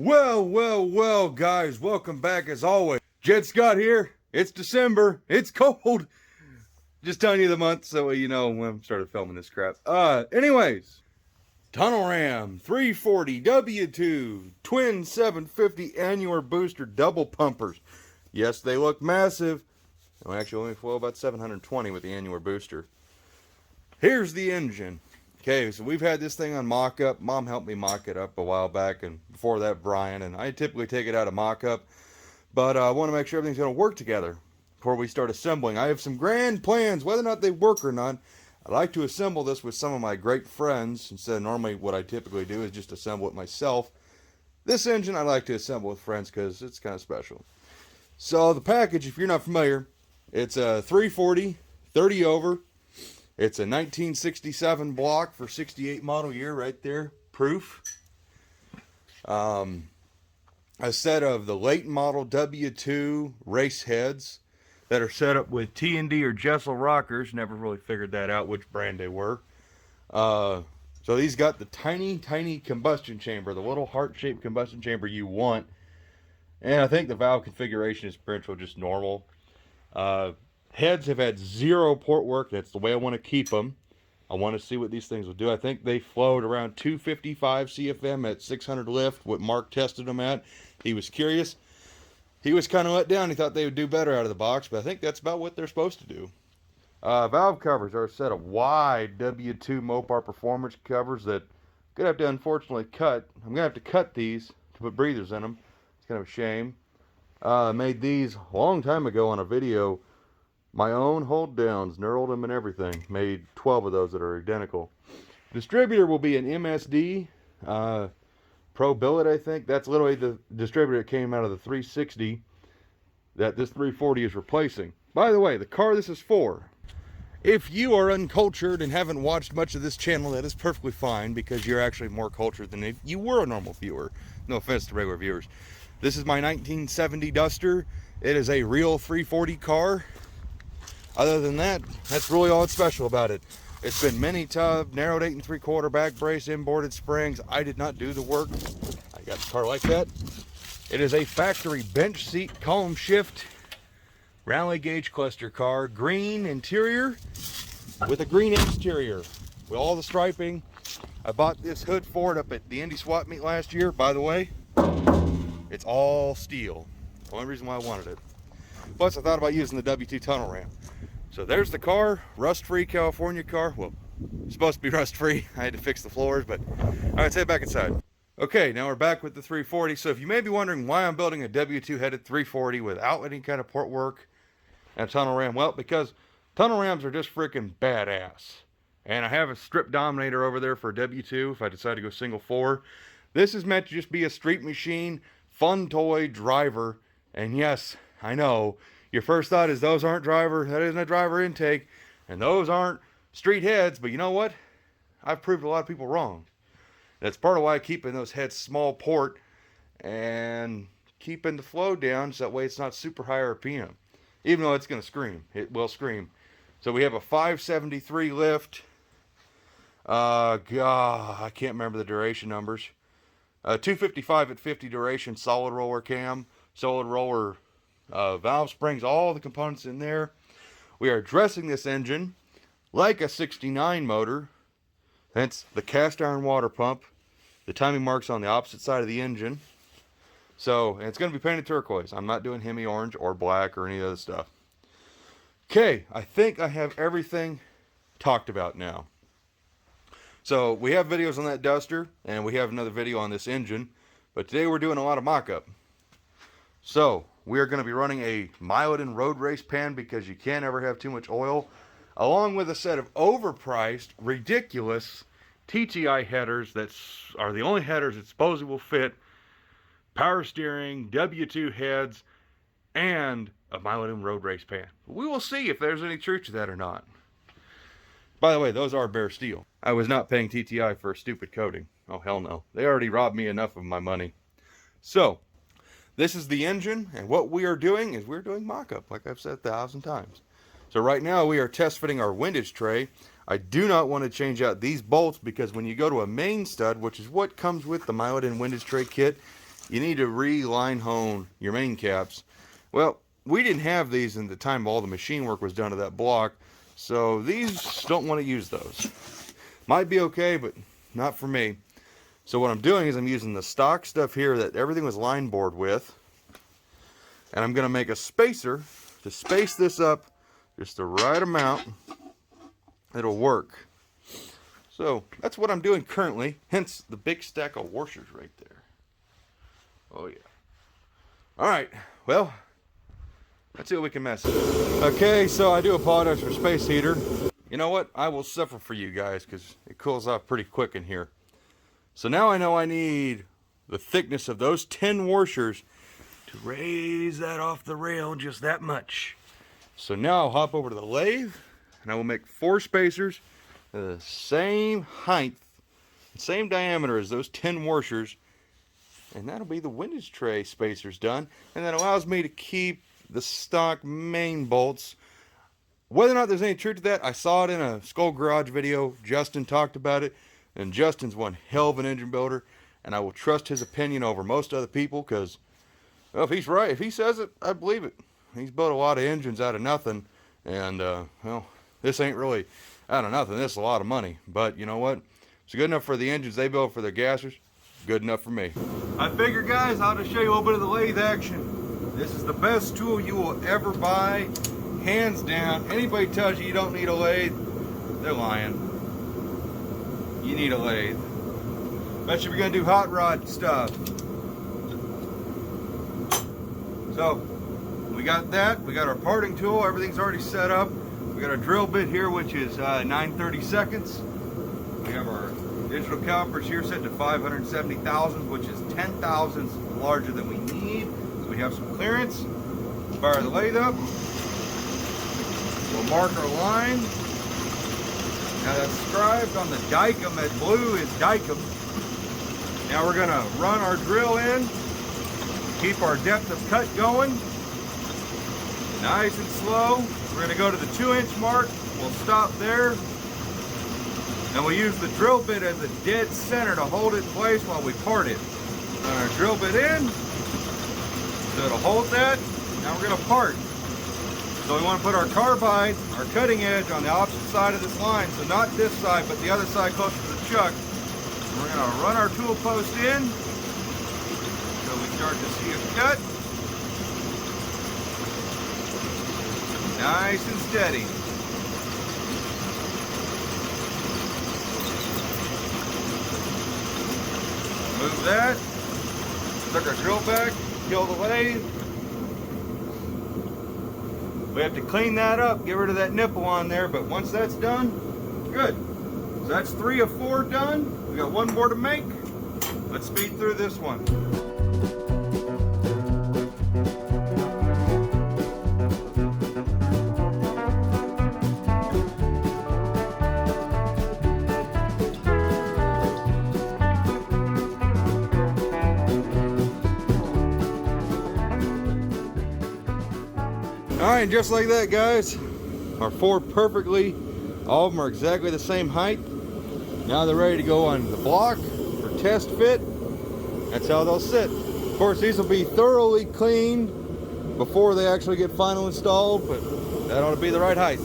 Well, guys, welcome back as always. Jet Scott here. It's December. It's cold. Just telling you the month so you know when I started filming this crap. Anyways, Tunnel Ram 340 W2 twin 750 annular booster double pumpers. Yes, they look massive. They actually only flow about 720 with the annular booster. Here's the engine. Okay, so we've had this thing on Mockup. Mom helped me mock it up a while back, and before that, Brian. And I typically take it out of Mockup, but I want to make sure everything's going to work together before we start assembling. I have some grand plans, whether or not they work or not. I'd like to assemble this with some of my great friends, instead of normally what I typically do is just assemble it myself. This engine I like to assemble with friends because it's kind of special. So the package, if you're not familiar, it's a 340, 30 over. It's a 1967 block for 68 model year right there, proof. A set of the late model W2 race heads that are set up with T&D or Jessel rockers. Never really figured that out, which brand they were. So these got the tiny combustion chamber, the little heart-shaped combustion chamber you want. And I think the valve configuration is pretty much just normal. Heads have had zero port work. That's the way I want to keep them. I want to see what these things will do. I think they flowed around 255 CFM at 600 lift, what Mark tested them at. He was curious. He was kind of let down. He thought they would do better out of the box, but I think that's about what they're supposed to do. Valve covers are a set of wide W2 Mopar performance covers that I'm going to have to unfortunately cut. I'm going to have to cut these to put breathers in them. It's kind of a shame. I made these a long time ago on a video. My own hold downs, knurled them and everything. Made 12 of those that are identical. Distributor will be an MSD Pro Billet, I think. That's literally the distributor that came out of the 360 that this 340 is replacing. By the way, the car this is for, if you are uncultured and haven't watched much of this channel, that is perfectly fine because you're actually more cultured than if you were a normal viewer. No offense to regular viewers. This is my 1970 Duster. It is a real 340 car. Other than that, that's really all that's special about it. It's been mini tub, narrowed 8 3/4 back brace, inboarded springs. I did not do the work. I got the car like that. It is a factory bench seat, column shift, Rally gauge cluster car, green interior with a green exterior with all the striping. I bought this hood for it up at the Indy Swap Meet last year. By the way, it's all steel. The only reason why I wanted it. Plus, I thought about using the W2 Tunnel Ram. So there's the car, rust-free California car. Well, it's supposed to be rust-free. I had to fix the floors, but all right, let's head back inside. Okay, now we're back with the 340. So if you may be wondering why I'm building a W2 headed 340 without any kind of port work and Tunnel Ram, well, because Tunnel Rams are just freaking badass. And I have a strip dominator over there for a W2 if I decide to go single 4. This is meant to just be a street machine, fun toy driver. And yes, I know, your first thought is those aren't driver, that isn't a driver intake, and those aren't street heads, but you know what? I've proved a lot of people wrong. That's part of why I keep in those heads small port and keeping the flow down so that way it's not super high RPM. Even though it's going to scream. It will scream. So we have a 573 lift. God, I can't remember the duration numbers. 255 at 50 duration, solid roller cam, solid roller valve springs, all the components in there. We are dressing this engine like a 69 motor. Hence the cast iron water pump. The timing marks on the opposite side of the engine. So, and it's going to be painted turquoise. I'm not doing Hemi orange or black or any other stuff. Okay, I think I have everything talked about now. So, we have videos on that Duster, and we have another video on this engine. But today we're doing a lot of mock-up. So, we are going to be running a Milotin road race pan because you can't ever have too much oil, along with a set of overpriced, ridiculous TTI headers that are the only headers that supposedly will fit, power steering, W2 heads, and a Milotin road race pan. We will see if there's any truth to that or not. By the way, those are bare steel. I was not paying TTI for a stupid coating. Oh, hell no. They already robbed me enough of my money. So, this is the engine, and what we are doing is we're doing mock-up, like I've said 1,000 times. So right now we are test fitting our windage tray. I do not want to change out these bolts because when you go to a main stud, which is what comes with the Milotin windage tray kit, you need to re-line hone your main caps. Well, we didn't have these in the time all the machine work was done to that block, so these don't want to use those. Might be okay, but not for me. So what I'm doing is I'm using the stock stuff here that everything was line bored with, and I'm going to make a spacer to space this up just the right amount. It'll work. So that's what I'm doing currently, hence the big stack of washers right there. Oh yeah. Alright, well, let's see what we can mess with. Okay, so I do apologize for space heater. You know what? I will suffer for you guys because it cools off pretty quick in here. So now I know I need the thickness of those 10 washers to raise that off the rail just that much. So now I'll hop over to the lathe and I will make 4 spacers the same height, same diameter as those 10 washers, and that'll be the windage tray spacers done, and that allows me to keep the stock main bolts. Whether or not there's any truth to that, I saw it in a Skull Garage video. Justin talked about it, and Justin's one hell of an engine builder, and I will trust his opinion over most other people because, well, if he's right, if he says it, I believe it. He's built a lot of engines out of nothing, and well, this ain't really out of nothing. This is a lot of money, but you know what? It's good enough for the engines they build for their gassers. Good enough for me. I figure, guys, I'll just show you a little bit of the lathe action. This is the best tool you will ever buy, hands down. Anybody tells you you don't need a lathe, they're lying. You need a lathe, especially if you're gonna do hot rod stuff. So we got that. We got our parting tool. Everything's already set up. We got our drill bit here, which is 9/32. We have our digital calipers here set to 570 thousandths, which is 10 thousandths larger than we need. So we have some clearance. Fire the lathe up. We'll mark our line. Now that's scribed on the dicum. That blue is dicum. Now we're gonna run our drill in. Keep our depth of cut going. Nice and slow. We're gonna go to the 2-inch mark. We'll stop there. And we'll use the drill bit as a dead center to hold it in place while we part it. Run our drill bit in. So it'll hold that. Now we're gonna part. So we want to put our carbide, our cutting edge, on the opposite side of this line. So not this side, but the other side closer to the chuck. And we're gonna run our tool post in. So we start to see a cut. Nice and steady. Move that. Took our drill back, kill the lathe. We have to clean that up, get rid of that nipple on there, but once that's done, good. So that's 3 of 4 done. We got 1 more to make. Let's speed through this one. All right, just like that, guys, our 4 perfectly, all of them are exactly the same height. Now they're ready to go on the block for test fit. That's how they'll sit. Of course, these will be thoroughly cleaned before they actually get final installed, but that ought to be the right height.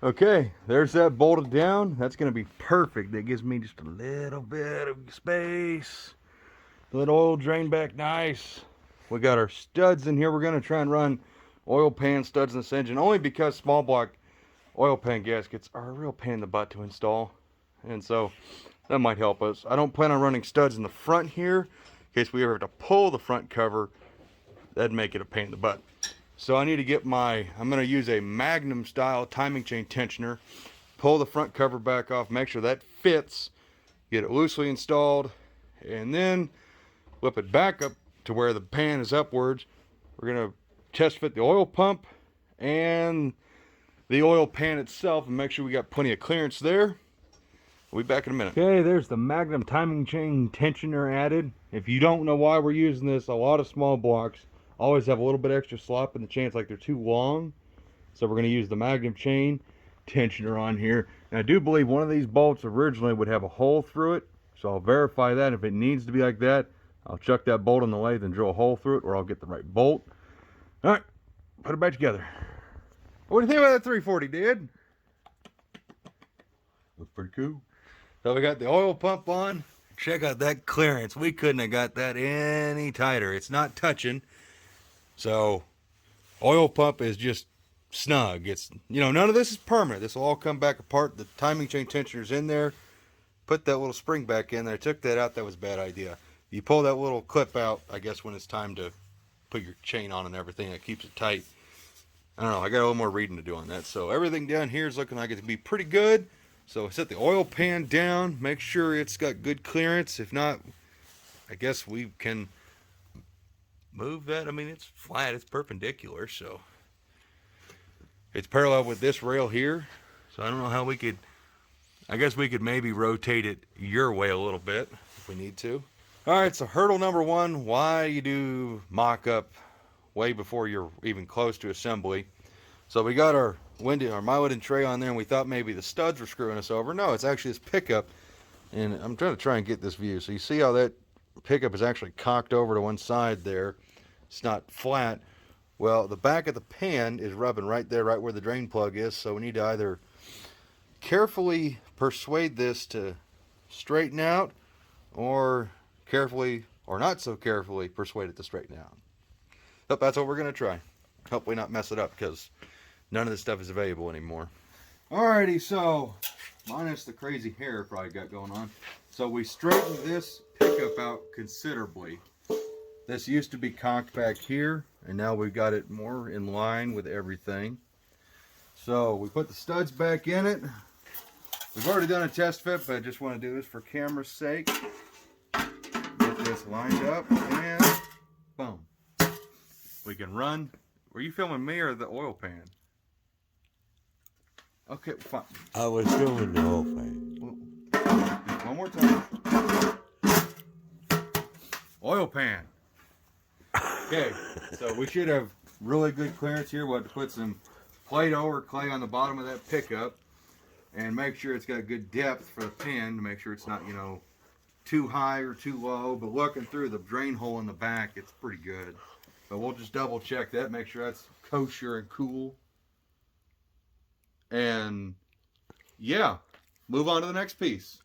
Okay, there's that bolted down. That's gonna be perfect. That gives me just a little bit of space. Let oil drain back nice. We got our studs in here. We're gonna try and run oil pan studs in this engine, only because small block oil pan gaskets are a real pain in the butt to install, and so that might help us. I don't plan on running studs in the front here in case we ever have to pull the front cover. That'd make it a pain in the butt. So I need to get I'm going to use a Magnum style timing chain tensioner, pull the front cover back off, make sure that fits, get it loosely installed, and then flip it back up to where the pan is upwards. We're going to test fit the oil pump and the oil pan itself and make sure we got plenty of clearance there. We'll be back in a minute. Okay, there's the Magnum timing chain tensioner added. If you don't know why we're using this, a lot of small blocks always have a little bit extra slop in the chain. It's like they're too long. So we're going to use the Magnum chain tensioner on here. And I do believe one of these bolts originally would have a hole through it. So I'll verify that. If it needs to be like that, I'll chuck that bolt on the lathe and drill a hole through it, or I'll get the right bolt. All right, put it back together. What do you think about that 340, Dad? Looks pretty cool. So we got the oil pump on. Check out that clearance. We couldn't have got that any tighter. It's not touching. So oil pump is just snug. It's, you know, none of this is permanent. This will all come back apart. The timing chain tensioner's in there. Put that little spring back in there. Took that out. That was a bad idea. You pull that little clip out, I guess, when it's time to put your chain on and everything. It keeps it tight. I don't know. I got a little more reading to do on that. So everything down here is looking like it to be pretty good. So set the oil pan down. Make sure it's got good clearance. If not, I guess we can move that. I mean, it's flat. It's perpendicular. So it's parallel with this rail here. So I don't know how we could... I guess we could maybe rotate it your way a little bit if we need to. All right, so hurdle number one, why you do mock-up way before you're even close to assembly. So we got our mileage and tray on there, and we thought maybe the studs were screwing us over. No, it's actually this pickup, and I'm trying to get this view. So you see how that pickup is actually cocked over to one side there. It's not flat. Well, the back of the pan is rubbing right there, right where the drain plug is, so we need to either carefully persuade this to straighten out, or carefully, or not so carefully, persuade it to straighten out. So that's what we're going to try. Hopefully not mess it up, because none of this stuff is available anymore. Alrighty, so minus the crazy hair probably got going on. So we straightened this pickup out considerably. This used to be cocked back here, and now we've got it more in line with everything. So we put the studs back in it. We've already done a test fit, but I just want to do this for camera's sake. Get this lined up, and boom. We can run. Were you filming me or the oil pan? Okay, fine. I was filming the whole thing. One more time. Oil pan. Okay, so we should have really good clearance here. We'll have to put some Play-Doh or clay on the bottom of that pickup and make sure it's got good depth for the pan to make sure it's not, you know, too high or too low. But looking through the drain hole in the back, it's pretty good. But we'll just double check that, make sure that's kosher and cool. And yeah, move on to the next piece.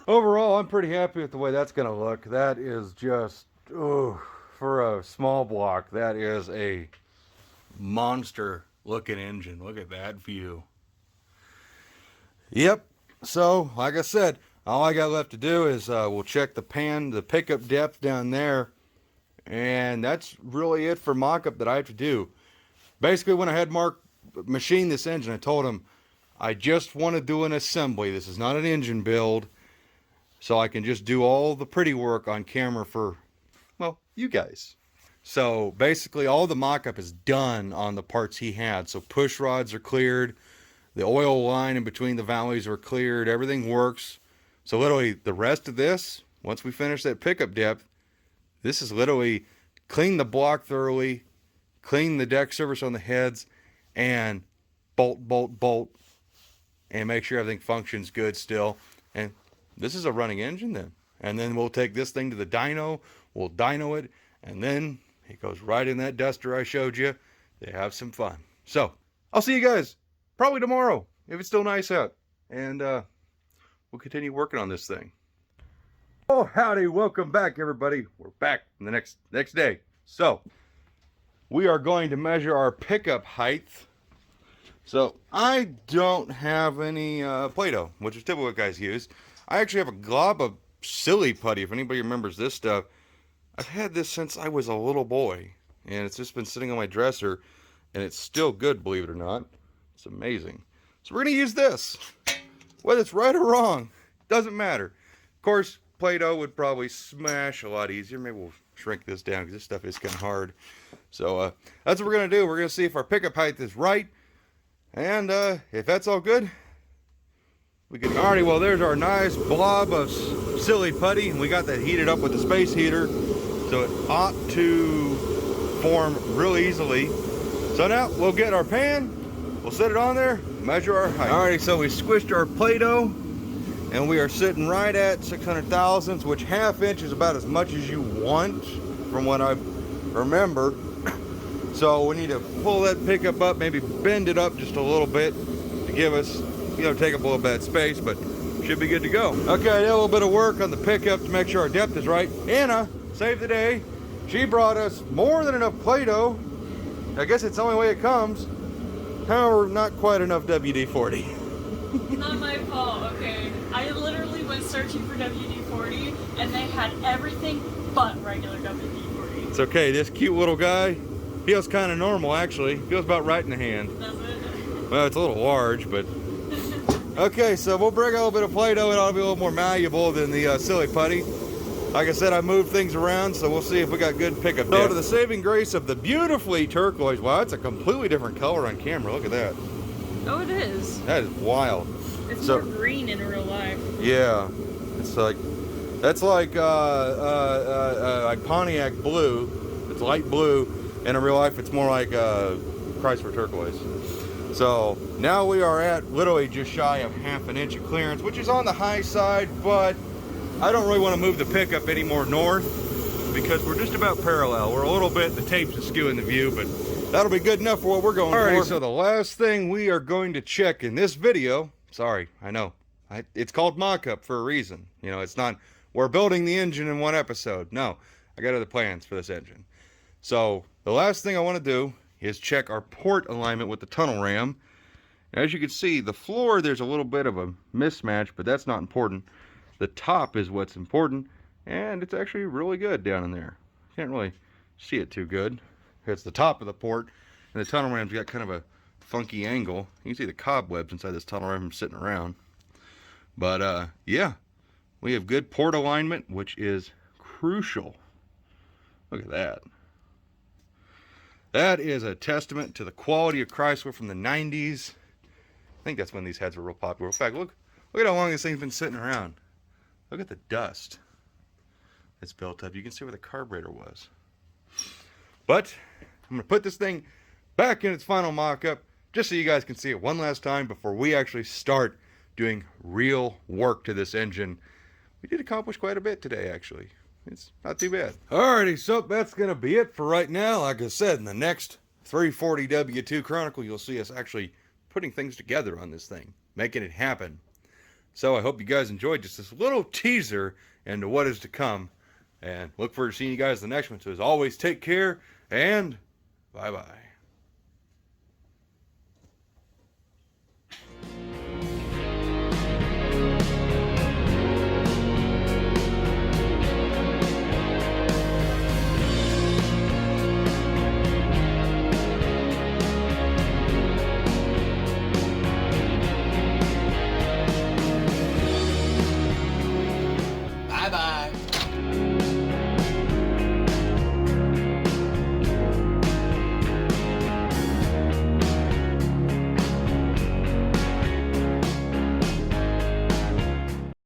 Overall, I'm pretty happy with the way that's going to look. That is just, for a small block, that is a monster looking engine. Look at that view. Yep. So, like I said, all I got left to do is we'll check the pan, the pickup depth down there. And that's really it for mock-up that I have to do. Basically, when I had Mark machine this engine, I told him, I just want to do an assembly. This is not an engine build. So I can just do all the pretty work on camera for, well, you guys. So basically all the mock-up is done on the parts he had. So push rods are cleared. The oil line in between the valleys are cleared. Everything works. So literally the rest of this, once we finish that pickup depth, this is literally clean the block thoroughly, clean the deck surface on the heads, and bolt, and make sure everything functions good still. And this is a running engine then. And then we'll take this thing to the dyno, we'll dyno it, and then it goes right in that duster I showed you. They have some fun. So, I'll see you guys probably tomorrow, if it's still nice out. And we'll continue working on this thing. Oh, howdy, welcome back everybody. We're back in the next day. So, we are going to measure our pickup height. So, I don't have any Play-Doh, which is typical what guys use. I actually have a glob of silly putty, if anybody remembers this stuff. I've had this since I was a little boy, and it's just been sitting on my dresser, and it's still good, believe it or not. It's amazing. So we're going to use this. Whether it's right or wrong, doesn't matter. Of course, Play-Doh would probably smash a lot easier. Maybe we'll shrink this down, because this stuff is kind of hard. So that's what we're going to do. We're going to see if our pickup height is right, and if that's all good, we can. Alrighty, well, there's our nice blob of silly putty, and we got that heated up with the space heater, so it ought to form real easily. So now we'll get our pan, we'll set it on there, measure our height. Alrighty, so we squished our Play-Doh, and we are sitting right at 600 thousandths, which half inch is about as much as you want from what I remember. So we need to pull that pickup up, maybe bend it up just a little bit to give us, you know, take up a little bit of space, but should be good to go. Okay, I did a little bit of work on the pickup to make sure our depth is right. Anna saved the day. She brought us more than enough Play-Doh. I guess it's the only way it comes. However, not quite enough WD-40. Not my fault, okay. I literally went searching for WD-40 and they had everything but regular WD-40. It's okay, this cute little guy feels kind of normal actually. Feels about right in the hand. Does it? Well, it's a little large, but... Okay, so we'll bring a little bit of Play-Doh. It ought to be a little more malleable than the silly putty. Like I said, I moved things around, so we'll see if we got good pickup. So to the saving grace of the beautifully turquoise. Wow, it's a completely different color on camera. Look at that. Oh, it is. That is wild. It's more green in real life. Yeah, it's like, that's like Pontiac blue. It's light blue, and in real life it's more like Chrysler turquoise. So now we are at literally just shy of half an inch of clearance, which is on the high side, but I don't really want to move the pickup any more north because we're just about parallel. We're a little bit, the tape's askewing the view, but that'll be good enough for what we're going for. So the last thing we are going to check in this video, sorry, I know, it's called Mockup for a reason. You know, it's not, we're building the engine in one episode. No, I got other plans for this engine. So the last thing I want to do is check our port alignment with the tunnel ram. As you can see, the floor, there's a little bit of a mismatch, but that's not important. The top is what's important, and it's actually really good down in there. Can't really see it too good. It's the top of the port, and the tunnel ram's got kind of a funky angle. You can see the cobwebs inside this tunnel ram sitting around. But yeah, we have good port alignment, which is crucial. Look at that. That is a testament to the quality of Chrysler from the 90s. I think that's when these heads were real popular. In fact, look at how long this thing's been sitting around. Look at the dust that's built up. You can see where the carburetor was. But I'm going to put this thing back in its final mock-up just so you guys can see it one last time before we actually start doing real work to this engine. We did accomplish quite a bit today, actually. It's not too bad. Alrighty, so that's going to be it for right now. Like I said, in the next 340 W2 Chronicle, you'll see us actually putting things together on this thing, making it happen. So I hope you guys enjoyed just this little teaser into what is to come. And look forward to seeing you guys in the next one. So as always, take care and bye-bye.